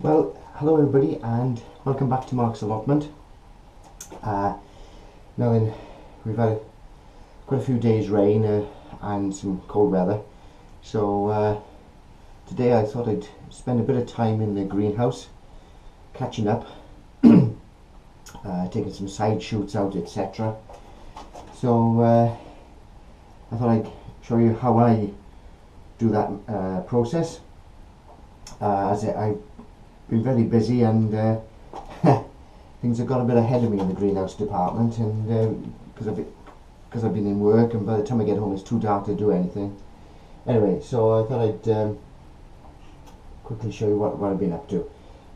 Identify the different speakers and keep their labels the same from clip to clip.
Speaker 1: Well, hello everybody and welcome back to Mark's Allotment. Now then, we've had quite a few days rain and some cold weather, so today I thought I'd spend a bit of time in the greenhouse catching up, taking some side shoots out, etc. So I thought I'd show you how I do that process, as I've been very busy and things have got a bit ahead of me in the greenhouse department, and because I've been in work, and by the time I get home it's too dark to do anything. Anyway, so I thought I'd quickly show you what I've been up to.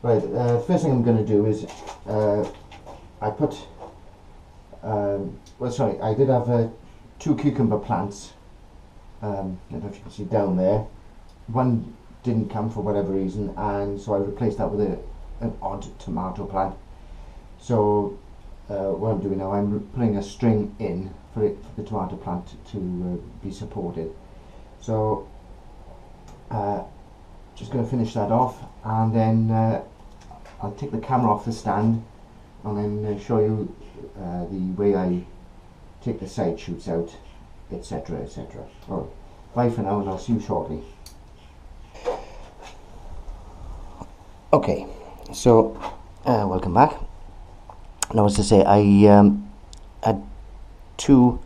Speaker 1: Right, first thing I'm going to do is I put I did have 2 cucumber plants. I don't know if you can see down there. One didn't come for whatever reason, and so I replaced that with an odd tomato plant. So what I'm doing now, I'm putting a string in for the tomato plant to be supported. So just going to finish that off, and then I'll take the camera off the stand and then show you the way I take the side shoots out, etc, etc. Alright, bye for now and I'll see you shortly. Okay, so welcome back. Now, as I say, I had 2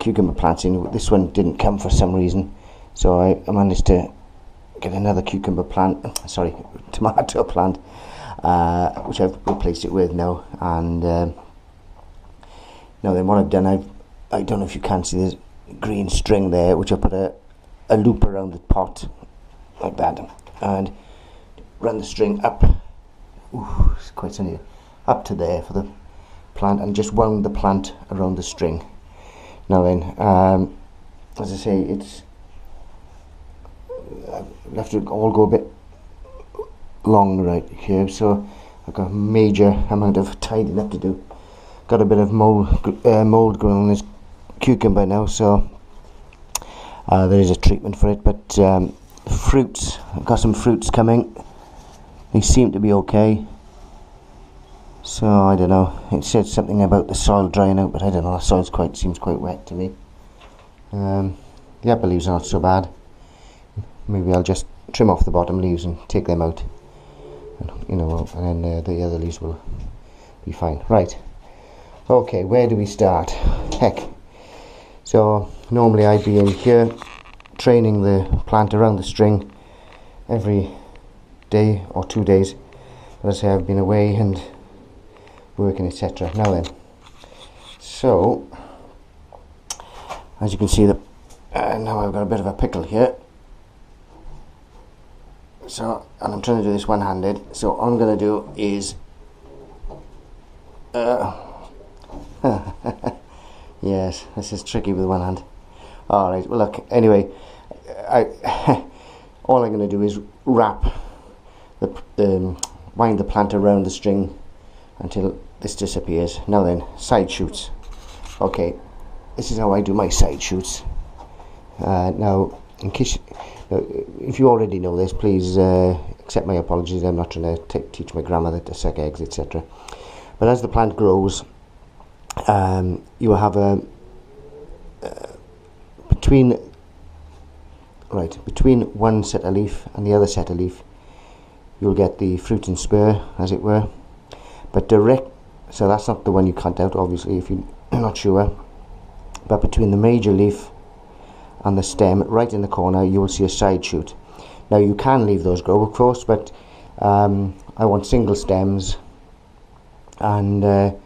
Speaker 1: cucumber plants in. This one didn't come for some reason, so I managed to get another cucumber plant, tomato plant, which I've replaced it with now. And now then, what I've done, I don't know if you can see this green string there, which I put a loop around the pot like that, and run the string up. Ooh, it's quite sunny. Up to there for the plant, and just wound the plant around the string. Now then, as I say, it's I've left it all go a bit long right here, so I've got a major amount of tidying up to do. Got a bit of mold growing on this cucumber now, so there is a treatment for it. But fruits, I've got some fruits coming. They seem to be okay. So I don't know. It said something about the soil drying out, but I don't know. The soil seems quite wet to me. The upper leaves are not so bad. Maybe I'll just trim off the bottom leaves and take them out, and then the other leaves will be fine. Right. Okay, where do we start? Heck. So normally I'd be in here training the plant around the string every day or 2 days, but as I say, I've been away and working, etc. Now then, so as you can see, now I've got a bit of a pickle here. So, and I'm trying to do this one-handed. So all I'm going to do is yes, this is tricky with one hand. All right. Well, look. Anyway, all I'm going to do is wrap wind the plant around the string until this disappears. Now then, side shoots. Okay, this is how I do my side shoots. Now, in case if you already know this, please accept my apologies. I'm not trying to teach my grandmother to suck eggs, etc. But as the plant grows, you will have a between one set of leaf and the other set of leaf, you'll get the fruit and spur, as it were. But so that's not the one you cut out, obviously, if you're not sure. But between the major leaf and the stem, right in the corner, you will see a side shoot. Now you can leave those grow, of course, but I want single stems, and the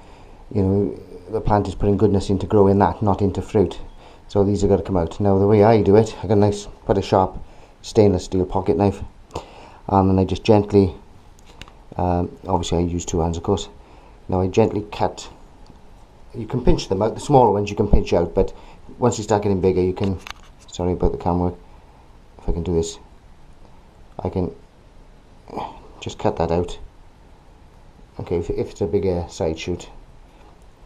Speaker 1: plant is putting goodness into growing that, not into fruit. So these are going to come out. Now the way I do it, I got a nice, quite a sharp stainless steel pocket knife, and then I just gently, obviously I use 2 hands, of course. Now I gently cut. You can pinch them out. The smaller ones you can pinch out, but once you start getting bigger, you can. Sorry about the camera. If I can do this, I can just cut that out. Okay, if it's a bigger side shoot,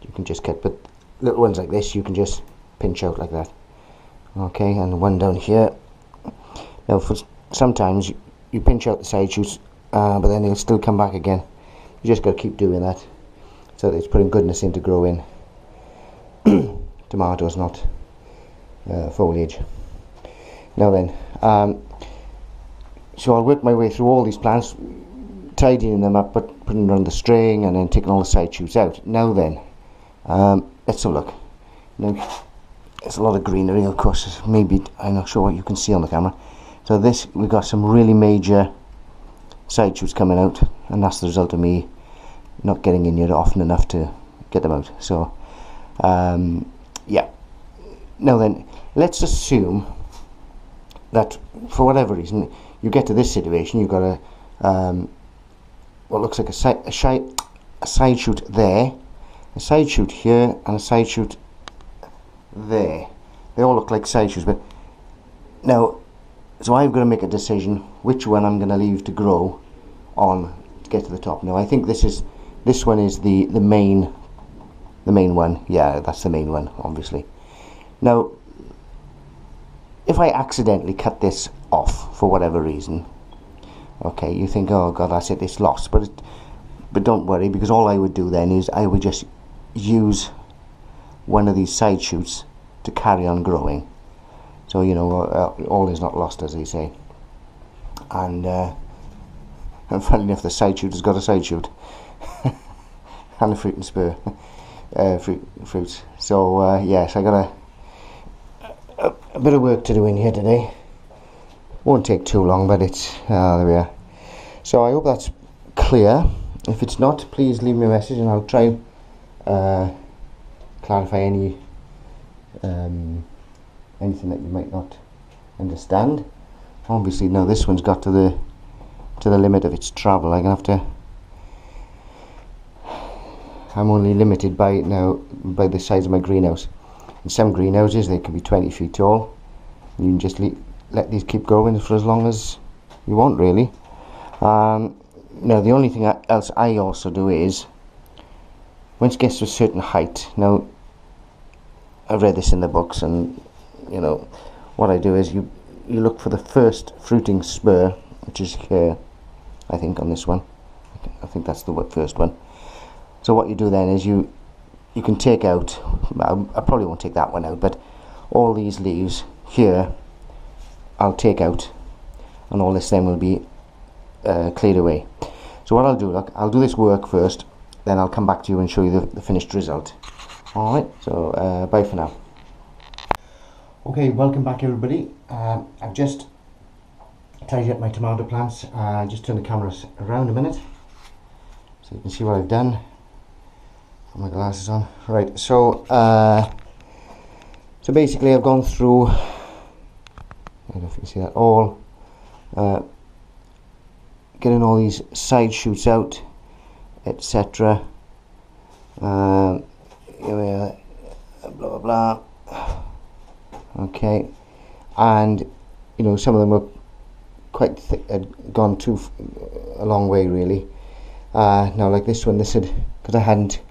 Speaker 1: you can just cut. But little ones like this, you can just pinch out like that. Okay, and one down here. Now, for sometimes you pinch out the side shoots, but then they'll still come back again. You just got to keep doing that, so that it's putting goodness in to grow in. Tomatoes, not foliage. Now then, so I'll work my way through all these plants, tidying them up, but putting them on the string, and then taking all the side shoots out. Now then, let's have a look. Now, there's a lot of greenery, of course. Maybe, I'm not sure what you can see on the camera. So this, we've got some really major side shoots coming out, and that's the result of me not getting in here often enough to get them out. So, yeah. Now then, let's assume that for whatever reason you get to this situation. You've got what looks like a side shoot there, a side shoot here, and a side shoot there. They all look like side shoots, but now, so I've got to make a decision which one I'm going to leave to grow on to get to the top. Now I think this one is the main one. Yeah, that's the main one, obviously. Now, if I accidentally cut this off for whatever reason, okay, you think, oh god, that's it, it's lost. But don't worry, because all I would do then is I would just use one of these side shoots to carry on growing. So, you know, all is not lost, as they say. And funny enough, the side shoot has got a side shoot and a fruit and spur, fruits. So yes, I got a bit of work to do in here today. Won't take too long, but it's there we are. So I hope that's clear. If it's not, please leave me a message, and I'll try and clarify any anything that you might not understand. Obviously, now this one's got to the limit of its travel. I'm gonna have to. I'm only limited by by the size of my greenhouse. In some greenhouses, they can be 20 feet tall. You can just let these keep growing for as long as you want, really. Now, the only thing else I also do is, once it gets to a certain height, now, I've read this in the books, and, you know, what I do is you look for the first fruiting spur, which is here, I think, on this one. I think that's the first one. So what you do then is you can take out, I probably won't take that one out, but all these leaves here I'll take out, and all this then will be cleared away. So what I'll do, look, I'll do this work first, then I'll come back to you and show you the finished result. Alright, so bye for now. Okay, welcome back everybody. I've just tidied up my tomato plants. Just turn the camera around a minute so you can see what I've done. Put my glasses on. Right, so basically I've gone through, I don't know if you can see that, all getting all these side shoots out, etc. Blah blah blah. Okay, and you know, some of them were quite thick, had gone a long way really. Now, like this one, this had, because I hadn't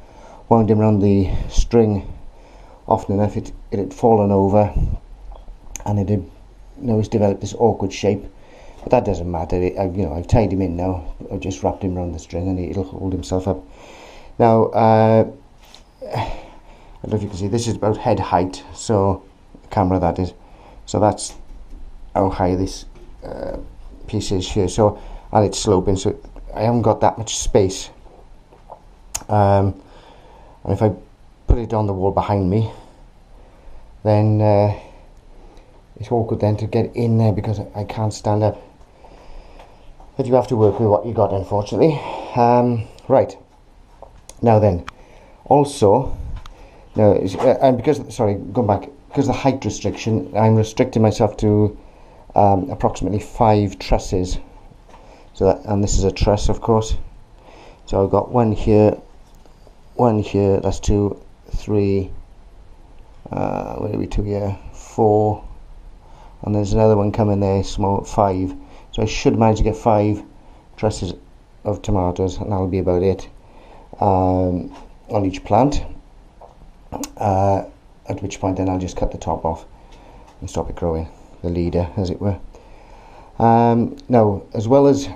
Speaker 1: wound him around the string often enough, it had fallen over, and it had, you know, it's developed this awkward shape. But that doesn't matter. You know, I've tied him in now. I've just wrapped him around the string, and it'll hold himself up. Now, I don't know if you can see, this is about head height, so camera that is. So that's how high this piece is here. So, and it's sloping, so I haven't got that much space. And if I put it on the wall behind me, then it's awkward then to get in there because I can't stand up. But you have to work with what you got, unfortunately. Right, now then, also, now, and because, sorry, going back, because of the height restriction, I'm restricting myself to approximately 5 trusses. So that, and this is a truss, of course. So I've got one here, that's 2, 3, where are we, 2 here, 4, and there's another one coming there, small, 5. So I should manage to get 5 trusses of tomatoes, and that'll be about it on each plant. At which point then I'll just cut the top off and stop it growing, the leader, as it were. Now, as well as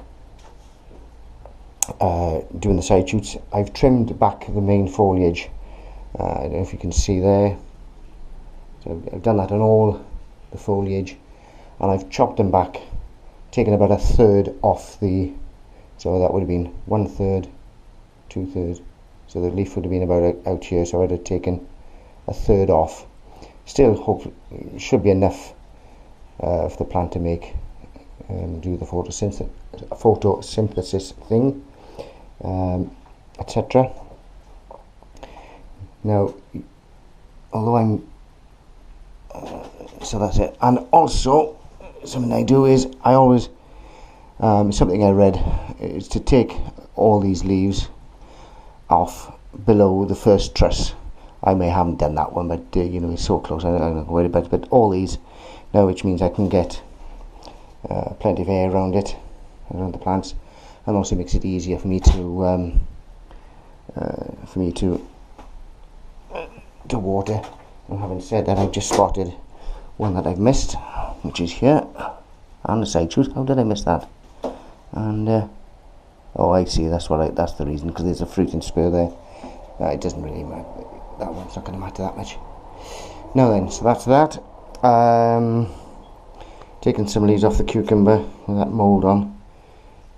Speaker 1: doing the side shoots, I've trimmed back the main foliage. I don't know if you can see there. So I've done that on all the foliage, and I've chopped them back, taken about a third off the, so that would have been 1/3, 2/3, so the leaf would have been about out here, so I'd have taken a third off. Still, hopefully, should be enough for the plant to make do the photosynthesis thing, etc. Now, although I'm so that's it. And also, something I do is I always something I read is to take all these leaves off below the first truss. I may haven't done that one, but you know, it's so close. I'm not worried about it. But all these now, which means I can get plenty of air around it, around the plants, and also makes it easier for me to water. And having said that, I've just spotted one that I've missed, which is here, and the side shoot. How did I miss that? And oh, I see. That's the reason, because there's a fruiting spur there. It doesn't really matter. That one's not going to matter that much. Now then, so that's that. Taking some leaves off the cucumber with that mould on.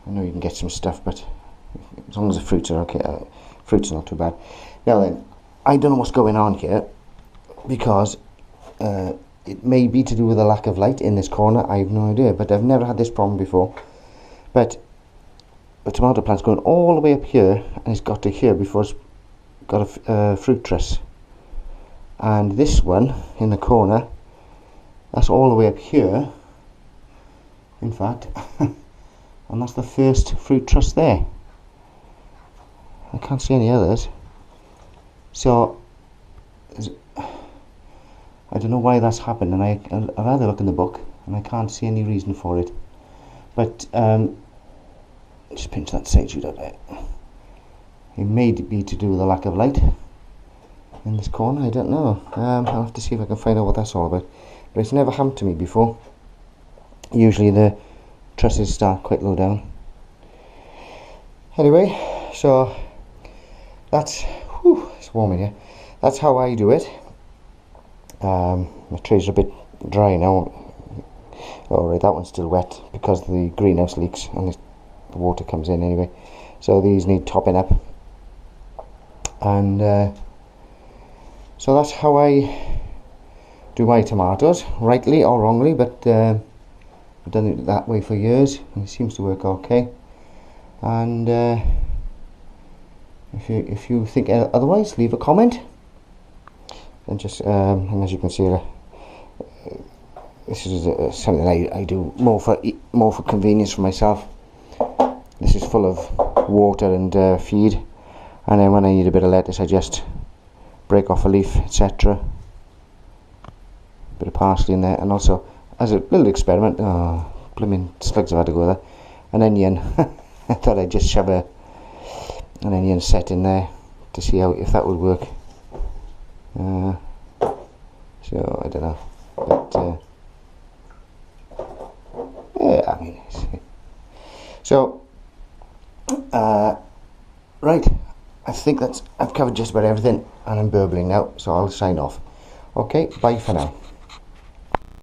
Speaker 1: I know you can get some stuff, but as long as the fruits are okay, fruits are not too bad. Now then, I don't know what's going on here, because it may be to do with the lack of light in this corner. I have no idea, but I've never had this problem before. But the tomato plant's going all the way up here, and it's got to here before it's got a fruit truss. And this one in the corner, that's all the way up here, in fact, and that's the first fruit truss there. I can't see any others, so I don't know why that's happened, and I've had a look in the book and I can't see any reason for it. But just pinch that side shoot out there. It may be to do with the lack of light in this corner. I don't know. I'll have to see if I can find out what that's all about. But it's never happened to me before. Usually the trusses start quite low down. Anyway, so that's, it's warm in here. That's how I do it. My trays are a bit dry now. Alright, that one's still wet because the greenhouse leaks and the water comes in anyway. So these need topping up. And so that's how I do my tomatoes, rightly or wrongly, but I've done it that way for years and it seems to work okay. And if you think otherwise, leave a comment. And just and as you can see, this is something I do more for convenience for myself. This is full of water and feed, and then when I need a bit of lettuce, I just break off a leaf, etc. Bit of parsley in there, and also as a little experiment, blooming slugs have had to go there, an onion. I thought I'd just shove an onion set in there to see if that would work. So I don't know, but yeah, I mean, so right, I think I've covered just about everything, and I'm burbling now, so I'll sign off. Okay, bye for now.